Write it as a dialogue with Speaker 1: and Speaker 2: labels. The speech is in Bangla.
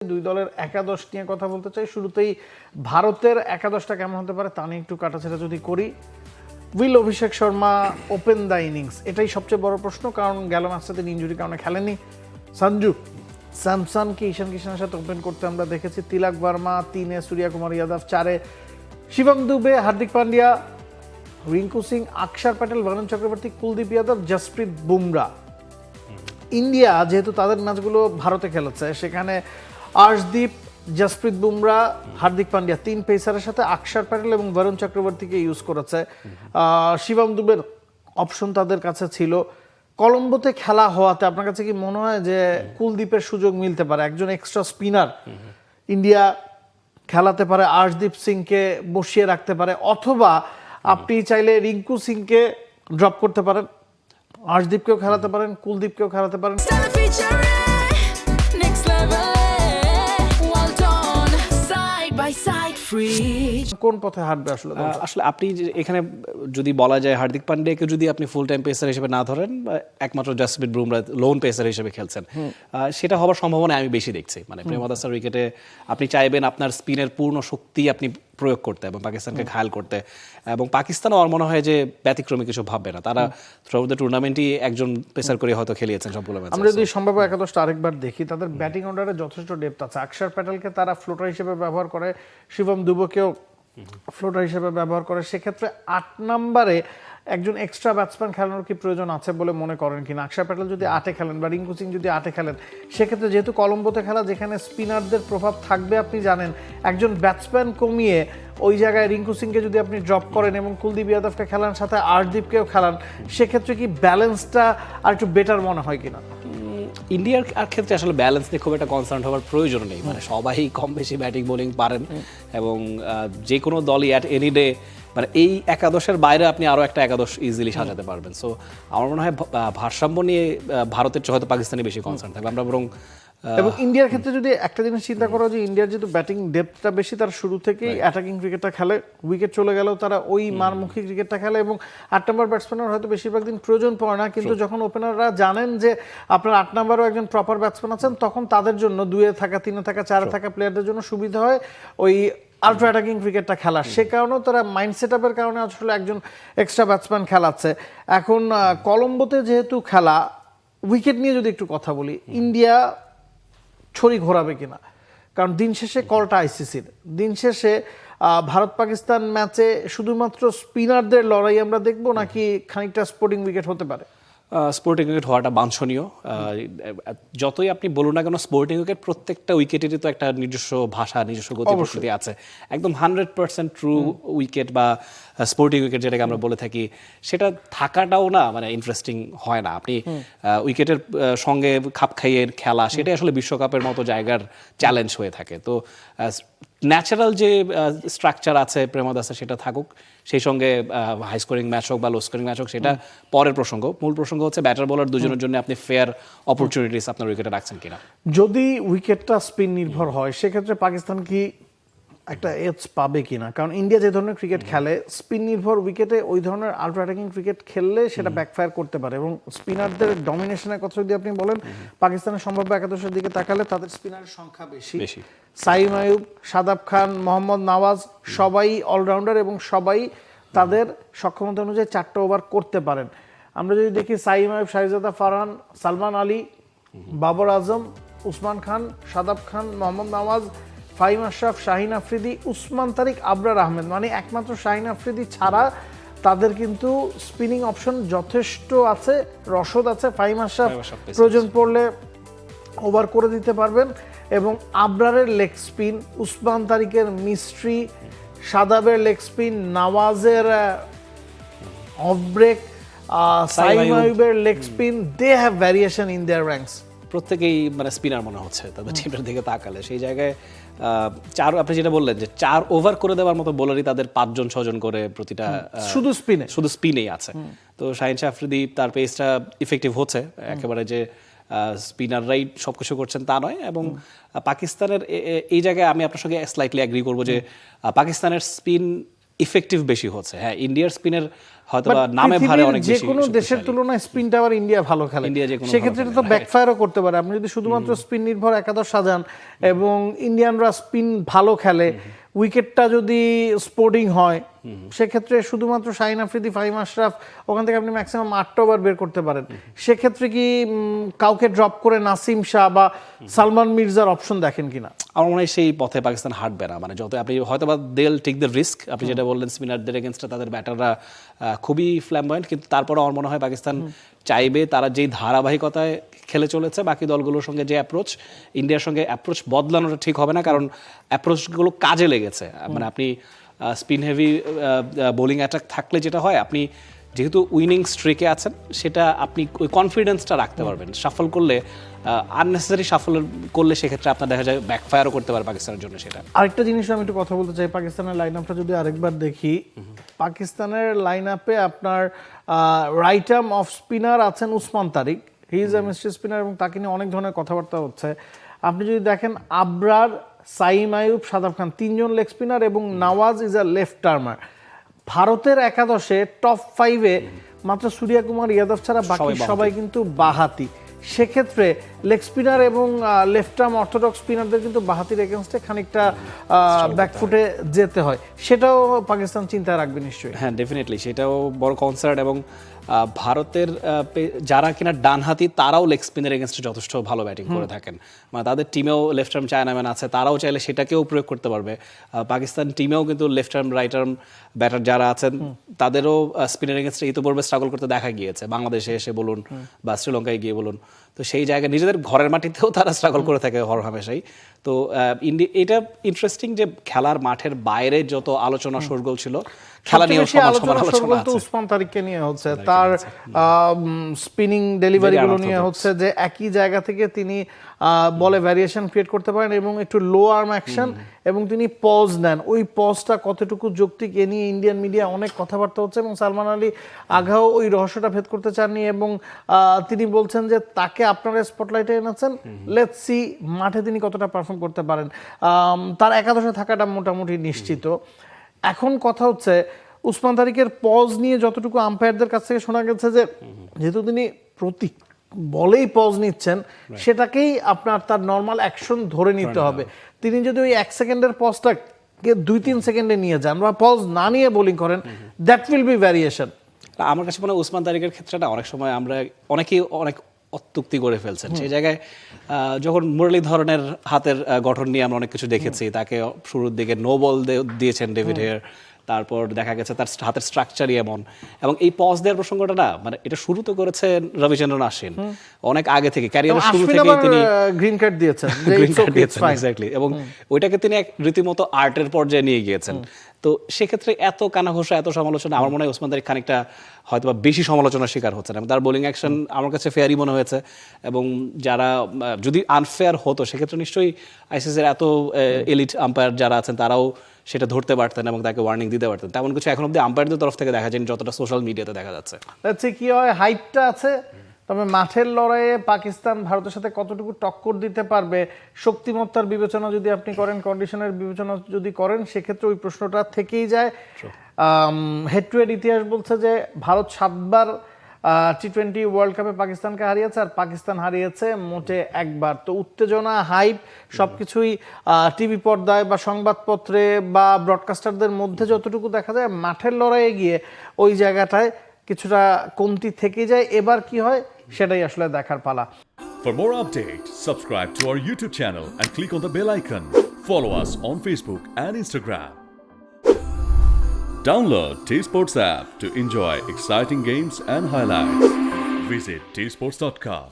Speaker 1: দুই দলের একাদশ নিয়ে কথা বলতে চাই। শুরুতেই ভারতের একাদশটা কেমন হতে পারে তা নিয়ে একটু কাটাছেড়া যদি করি। Will Abhishek Sharma open the innings, এটাই সবচেয়ে বড় প্রশ্ন, কারণ গেল ম্যাচটা তিনি ইনজুরির কারণে খেলেনি। সঞ্জু স্যামসনকে ঈশান কিশনের সাথে ওপেন করতে আমরা দেখেছি। তিলক ভার্মা 3-এ, সূর্যকুমার যাদব 4-এ, শিবম দুবে, হার্দিক পান্ডিয়া, রিঙ্কু সিং, অক্ষর প্যাটেল, বরুণ চক্রবর্তী, কুলদীপ যাদব, জসপ্রীত বুমরা। ইন্ডিয়া যেহেতু তাদের ম্যাচগুলো ভারতে খেলেছে, সেখানে আর্শদীপ, জসপ্রীত বুমরা, হার্দিক পান্ডিয়া 3 পেসারের সাথে অক্ষর প্যাটেল এবং বরুণ চক্রবর্তীকে ইউজ করেছে। শিবম দুবের অপশন তাদের কাছে ছিল। কলম্বোতে খেলা হওয়াতে আপনার কাছে কি মনে হয় যে কুলদীপের সুযোগ মিলতে পারে? একজন এক্সট্রা স্পিনার ইন্ডিয়া খেলাতে পারে, আর্শদীপ সিংকে বসিয়ে রাখতে পারে, অথবা আপনি চাইলে রিঙ্কু সিংকে ড্রপ করতে পারেন, আর্শদীপকেও খেলাতে পারেন, কুলদীপকেও খেলাতে পারেন। কোন পথে হাঁটবে আসলে?
Speaker 2: আসলে আপনি এখানে যদি বলা যায় হার্দিক পান্ডিয়াকে যদি আপনি ফুল টাইম পেসার হিসেবে না ধরেন, একমাত্র জসপ্রীত বুমরা লোন পেসার হিসেবে খেলছেন, সেটা হওয়ার সম্ভাবনা আমি বেশি দেখছি। মানে প্রেমদাসার উইকেটে আপনি চাইবেন আপনার স্পিনের পূর্ণ শক্তি আপনি প্রয়োগ করতে এবং পাকিস্তানকে ঘায়াল করতে, এবং পাকিস্তানও আমার মনে হয় যে ব্যতিক্রমী কিছু ভাববে না। তারা থ্রু দ্য টুর্নামেন্টই একজন পেসার করে হয়তো খেলিয়েছেন সবগুলো ম্যাচ।
Speaker 1: আমরা যদি সম্ভব একাদশটা আরেকবার দেখি, তাদের ব্যাটিং অর্ডারে যথেষ্ট ডেপথ আছে। অক্ষর প্যাটেলকে তারা ফ্লোটার হিসেবে ব্যবহার করে, শিবম দুবেকেও ফ্লোটার হিসেবে ব্যবহার করে। সেক্ষেত্রে 8 নম্বরে একজন এক্সট্রা ব্যাটসম্যান খেলানোর কি প্রয়োজন আছে বলে মনে করেন কিনা? অক্ষর প্যাটেল যদি 8-এ খেলেন বা রিঙ্কু সিং যদি 8-এ খেলেন, সেক্ষেত্রে যেহেতু কলম্বোতে খেলা, যেখানে স্পিনারদের প্রভাব থাকবে, আপনি জানেন একজন ব্যাটসম্যান কমিয়ে ওই জায়গায় রিঙ্কু সিংকে যদি আপনি ড্রপ করেন এবং কুলদীপ যাদবকে খেলান, সাথে আর্শদীপকেও খেলান, সেক্ষেত্রে কি ব্যালেন্সটা আর একটু বেটার মনে হয় কিনা?
Speaker 2: ইন্ডিয়ার ক্ষেত্রে আসলে ব্যালেন্স নিয়ে খুব একটা কনসার্ন হওয়ার প্রয়োজন নেই। মানে সবাই কম বেশি ব্যাটিং বোলিং পারেন, এবং যে কোনো দলই অ্যাট এনি ডে, মানে এই একাদশের বাইরে আপনি আরও একটা একাদশ ইজিলি সাজাতে পারবেন। সো আমার মনে হয় ভারসাম্য নিয়ে ভারতের চেয়ে হয়তো পাকিস্তানি বেশি কনসার্ন থাকবে। আমরা বরং
Speaker 1: এবং ইন্ডিয়ার ক্ষেত্রে যদি একটা জিনিস চিন্তা করা, যে ইন্ডিয়ার যেহেতু ব্যাটিং ডেপথটা বেশি, তার শুরু থেকেই অ্যাটাকিং ক্রিকেটটা খেলে, উইকেট চলে গেলেও তারা ওই মারমুখী ক্রিকেটটা খেলে, এবং 8 নম্বর ব্যাটসম্যানের হয়তো বেশিরভাগ দিন প্রয়োজন পড়ে না। কিন্তু যখন ওপেনাররা জানেন যে আপনার 8 নম্বরও একজন প্রপার ব্যাটসম্যান আছেন, তখন তাদের জন্য 2-এ থাকা, 3-এ থাকা, 4-এ থাকা প্লেয়ারদের জন্য সুবিধা হয় ওই আল্ট্রা অ্যাটাকিং ক্রিকেটটা খেলা। সে কারণেও তারা মাইন্ড সেট আপের কারণে আসলে একজন এক্সট্রা ব্যাটসম্যান খেলাচ্ছে। এখন কলম্বোতে যেহেতু খেলা, উইকেট নিয়ে যদি একটু কথা বলি, ইন্ডিয়া ছড়ি ঘোরাবে কিনা? কারণ দিন শেষে কলটা আইসিসির। দিন শেষে ভারত পাকিস্তান ম্যাচে শুধুমাত্র স্পিনারদের লড়াই আমরা দেখবো, নাকি খানিকটা স্পোর্টিং উইকেট হতে পারে?
Speaker 2: স্পোর্টিং উইকেট হওয়াটা বাঞ্ছনীয়। যতই আপনি বলুন না কেন, স্পোর্টিং উইকেট প্রত্যেকটা উইকেটেরই তো একটা নিজস্ব ভাষা, নিজস্ব গতি প্রকৃতি আছে। একদম 100% ট্রু উইকেট বা স্পোর্টিং উইকেট যেটাকে আমরা বলে থাকি, সেটা থাকাটাও না মানে ইন্টারেস্টিং হয় না। আপনি উইকেটের সঙ্গে খাপ খাইয়ে খেলা, সেটাই আসলে বিশ্বকাপের মতো জায়গার চ্যালেঞ্জ হয়ে থাকে। তো ন্যাচারাল যে স্ট্রাকচার আছে প্রেমদাসে, সেটা থাকুক। সেই সঙ্গে হাই স্কোরিং ম্যাচ হোক বা লো স্কোরিং ম্যাচ হোক, সেটা পরের প্রসঙ্গ। মূল প্রসঙ্গ হচ্ছে ব্যাটার বোলার দুজনের জন্য আপনি ফেয়ার অপরচুনিটিস আপনার উইকেটে রাখছেন কিনা।
Speaker 1: যদি উইকেটটা স্পিন নির্ভর হয়, সেক্ষেত্রে পাকিস্তান কি একটা এজ পাবে কিনা? কারণ ইন্ডিয়া যে ধরনের ক্রিকেট খেলে, স্পিন নির্ভর উইকেটে ওই ধরনের আল্ট্রা অ্যাটাকিং ক্রিকেট খেললে সেটা ব্যাকফায়ার করতে পারে। এবং স্পিনারদের ডমিনেশনের কথা যদি আপনি বলেন, পাকিস্তানের সম্ভাব্য একাদশের দিকে তাকালে তাদের স্পিনারের সংখ্যা বেশি। সাইম আয়ুব, শাদাব খান, মোহাম্মদ নওয়াজ সবাই অলরাউন্ডার, এবং সবাই তাদের সক্ষমতা অনুযায়ী 4টা ওভার করতে পারেন। আমরা যদি দেখি, সাইম আয়ুব, শাহজাদা ফারহান, সালমান আলী, বাবর আজম, উসমান খান, শাদাব খান, মোহাম্মদ নওয়াজ, ফাহিম আশরাফ, শাহিন আফ্রিদি, উসমান তারিক, আবরার আহমেদ, মানে একমাত্র শাহিন আফ্রিদি ছাড়া তাদের কিন্তু স্পিনিং অপশন যথেষ্ট আছে, রসদ আছে। ফাহিম আশরাফ প্রয়োজন পড়লে ওভার করে দিতে পারবেন, এবং আবরারের লেগ স্পিন, উসমান তারিকের মিস্ট্রি, শাদাবের লেগ স্পিন, নওয়াজের অফ ব্রেক, সাইম আয়ুবের leg spin, they have variation in their ranks.
Speaker 2: প্রত্যেকেই মানে স্পিনার মনে হচ্ছে তাদের টিমের দিকে তাকালে। সেই জায়গায় আপনি যেটা বললেন যে 4 ওভার করে দেওয়ার মতো বোলারই তাদের 5জন-6জন করে প্রতিটা শুধু স্পিনেই আছে। তো শাহিন শাহ আফ্রিদি তার পেসটা ইফেক্টিভ হচ্ছে, একেবারে যে স্পিনাররাই সবকিছু করছেন তা নয়। এবং পাকিস্তানের এই জায়গায় আমি আপনার সঙ্গে স্লাইটলি অ্যাগ্রি করবো যে পাকিস্তানের স্পিন ইফেক্টিভ বেশি হচ্ছে। হ্যাঁ, ইন্ডিয়ার স্পিনের হয়তো
Speaker 1: But
Speaker 2: বা নামে ভারে
Speaker 1: পৃথিবীর
Speaker 2: অনেক
Speaker 1: যে
Speaker 2: বেশি
Speaker 1: কোনো দেশের
Speaker 2: শক্তিশালী।
Speaker 1: তুলনায় স্পিনটা আবার ইন্ডিয়া ভালো খেলে,
Speaker 2: ইন্ডিয়া যে কোনো
Speaker 1: সেক্ষেত্রে
Speaker 2: ভালো
Speaker 1: এটা তো
Speaker 2: খেলে,
Speaker 1: ব্যাকফায়ারও করতে পারে। আপনি যদি শুধুমাত্র স্পিন নির্ভর একাদশ সাজান এবং ইন্ডিয়ানরা স্পিন ভালো খেলে, উইকেটটা যদি স্পোর্টিং হয়, সেক্ষেত্রে শুধুমাত্র শাহিন আফ্রিদি, ফাহিম আশরাফ, ওখান থেকে আপনি ম্যাক্সিমাম 8টা ওভার বের করতে পারেন। সেক্ষেত্রে কি কাউকে ড্রপ করে নাসিম শাহ বা সালমান মির্জার অপশন দেখেন কিনা?
Speaker 2: আমার মনে হয় সেই পথে পাকিস্তান হাঁটবে না। মানে যত আপনি হয়তো বা দেল টেক দ্য রিস্ক, আপনি যেটা বললেন স্পিনারদের এগেনস্টে তাদের ব্যাটাররা খুবই ফ্ল্যামবয়েন্ট, কিন্তু তারপরে আমার মনে হয় পাকিস্তান চাইবে তারা যেই ধারাবাহিকতায় খেলে চলেছে বাকি দলগুলোর সঙ্গে যে অ্যাপ্রোচ, ইন্ডিয়ার সঙ্গে অ্যাপ্রোচ বদলানোটা ঠিক হবে না, কারণ অ্যাপ্রোচগুলো কাজে লেগেছে। মানে আপনি স্পিন হেভি বোলিং অ্যাটাক থাকলে যেটা হয়, আপনি যেহেতু উইনিং স্ট্রিকে আছেন, সেটা আপনি ওই কনফিডেন্সটা রাখতে পারবেন। সাফল করলে আননেসেসারি সাফল করলে সেক্ষেত্রে আপনার দেখা যায় ব্যাকফায়ারও করতে পারে পাকিস্তানের জন্য। সেটা
Speaker 1: আরেকটা জিনিস আমি একটু কথা বলতে চাই, পাকিস্তানের লাইন আপটা যদি আরেকবার দেখি, পাকিস্তানের লাইন আপে আপনার রাইট আর্ম অফ স্পিনার আছেন Usman Tariq, he is a mystery spinner এবং তাকে নিয়ে অনেক ধরনের কথাবার্তা হচ্ছে। আপনি যদি দেখেন আবরার, সাইম আয়ুব, সাদাব খান, 3জন লেগ স্পিনার এবং Nawaz is a left armour. ভারতের একাদশে টপ 5-এ মাত্র সূর্যা কুমার ইয়াদব ছাড়া বাকি সবাই কিন্তু বাহাতি। সেক্ষেত্রে লেগ স্পিনার এবং লেফট আর্ম অর্থোডক্স স্পিনারদের কিন্তু বাহাতির এগেনস্টে খানিকটা ব্যাকফুটে যেতে হয়, সেটাও পাকিস্তান চিন্তায় রাখবে নিশ্চয়ই।
Speaker 2: হ্যাঁ, ডেফিনেটলি সেটাও বড় কনসার্ন। এবং ভারতের যারা কিনা ডানহাতি তারাও লেগ স্পিনের এগেনস্টে যথেষ্ট ভালো ব্যাটিং করে থাকেন। মানে তাদের টিমেও লেফট আর্ম চায়নাম্যান আছে, তারাও চাইলে সেটাকেও প্রয়োগ করতে পারবে। পাকিস্তান টিমেও কিন্তু left arm right arm batter যারা আছেন তাদেরও স্পিনের এগেনস্টে ইতিপূর্বে স্ট্রাগল করতে দেখা গিয়েছে, বাংলাদেশে এসে বলুন বা শ্রীলঙ্কায় গিয়ে বলুন। তো সেই জায়গায় নিজেদের ঘরের মাটিতেও তারা স্ট্রাগল করে থাকে হর হামেশাই। তো এটা ইন্টারেস্টিং যে খেলার মাঠের বাইরে যত আলোচনা শোরগোল ছিল, খেলা নিয়ে আলোচনা
Speaker 1: তো উসমান তারিককে নিয়ে হচ্ছে, তার স্পিনিং ডেলিভারি গুলো নিয়ে হচ্ছে, যে একই জায়গা থেকে তিনি বলে ভ্যারিয়েশন ক্রিয়েট করতে পারেন এবং একটু লো আর্ম অ্যাকশন, এবং তিনি পজ নেন, ওই পজটা কতটুকু যৌক্তিক এ নিয়ে ইন্ডিয়ান মিডিয়া অনেক কথাবার্তা হচ্ছে। এবং সালমান আলী আগাও ওই রহস্যটা ভেদ করতে চাননি এবং তিনি বলছেন যে তাকে আপনারা স্পটলাইটে এনেছেন, লেটস সি মাঠে তিনি কতটা পারফর্ম করতে পারেন। তার একাদশে থাকাটা মোটামুটি নিশ্চিত। এখন কথা হচ্ছে উসমান তারিকের পজ নিয়ে যতটুকু আম্পায়ারদের কাছ থেকে শোনা গেছে যে যেহেতু তিনি প্রতি বলেই পজ নিচ্ছেন, সেটাকেই আপনার তার নর্মাল অ্যাকশন ধরে নিতে হবে। তিনি যদি ওই 1 সেকেন্ডের পজটাকে 2-3 সেকেন্ডে নিয়ে যান বা পজ না নিয়ে বোলিং করেন, দ্যাট উইল বি ভ্যারিয়েশন।
Speaker 2: আমার কাছে মনে হয় উসমান তারিকের ক্ষেত্রে অনেক সময় আমরা অনেকেই অনেক অত্যুক্তি করে ফেলছেন। সেই জায়গায় যখন মুরলী ধরনের হাতের গঠন নিয়ে আমরা অনেক কিছু দেখেছি, তাকে শুরুর দিকে নো বল দিয়েছেন ডেভিড হেয়ার, তারপর দেখা গেছে তার হাতের স্ট্রাকচারই এমন, এবং এই পজ দেওয়ার প্রসঙ্গটা না, মানে এটা শুরু তো করেছে রবিচন্দ্রন আশ্বিন অনেক আগে থেকে, ক্যারিয়ারের শুরু থেকেই তিনি
Speaker 1: গ্রিন কার্ড দিয়েছেন,
Speaker 2: এক্স্যাক্টলি, এবং ওইটাকে তিনি এক রীতিমতো আর্টের পর্যায়ে নিয়ে গিয়েছেন। তো সেক্ষেত্রে এত কানাঘোষা, এত সমালোচনা, আমার মনে হয় ওসমান তারিক খানিকটা হয়তো বা বেশি সমালোচনার শিকার হচ্ছেন। এবং তার বোলিং অ্যাকশন আমার কাছে ফেয়ারই মনে হয়েছে, এবং যারা যদি আনফেয়ার হতো সেক্ষেত্রে নিশ্চয়ই আইসিসির এত এলিট আম্পায়ার যারা আছেন তারাও সেটা ধরতে পারতেন এবং তাকে ওয়ার্নিং দিতে পারতেন। তেমন কিছু এখন অব্দি আম্পায়ারদের তরফ থেকে দেখা যায়নি যতটা সোশ্যাল মিডিয়াতে দেখা যাচ্ছে।
Speaker 1: কি হয়, হাইটটা আছে, তবে মাঠের লড়াইয়ে পাকিস্তান ভারতের সাথে কতটুকু টক্কর দিতে পারবে, শক্তিমত্তার বিবেচনা যদি আপনি করেন, কন্ডিশনের বিবেচনা যদি করেন, সেক্ষেত্রে ওই প্রশ্নটা থেকেই যায়। হেড টু হেড ইতিহাস বলছে যে ভারত 7বার T20 ওয়ার্ল্ড কাপে পাকিস্তানকে হারিয়েছে, আর পাকিস্তান হারিয়েছে মোটে 1বার। তো উত্তেজনা, হাইপ সবকিছুই টিভি পর্দায় বা সংবাদপত্রে বা ব্রডকাস্টারদের মধ্যে যতটুকু দেখা যায়, মাঠের লড়াইয়ে গিয়ে ওই জায়গাটায় কিছুটা কমতি থেকে যায়। এবার কি হয় সেটাই আসলে দেখার পালা।
Speaker 3: For more updates, subscribe to our YouTube channel and click on the bell icon. Follow us on Facebook and Instagram. Download T-Sports app to enjoy exciting games and highlights. Visit tsports.com.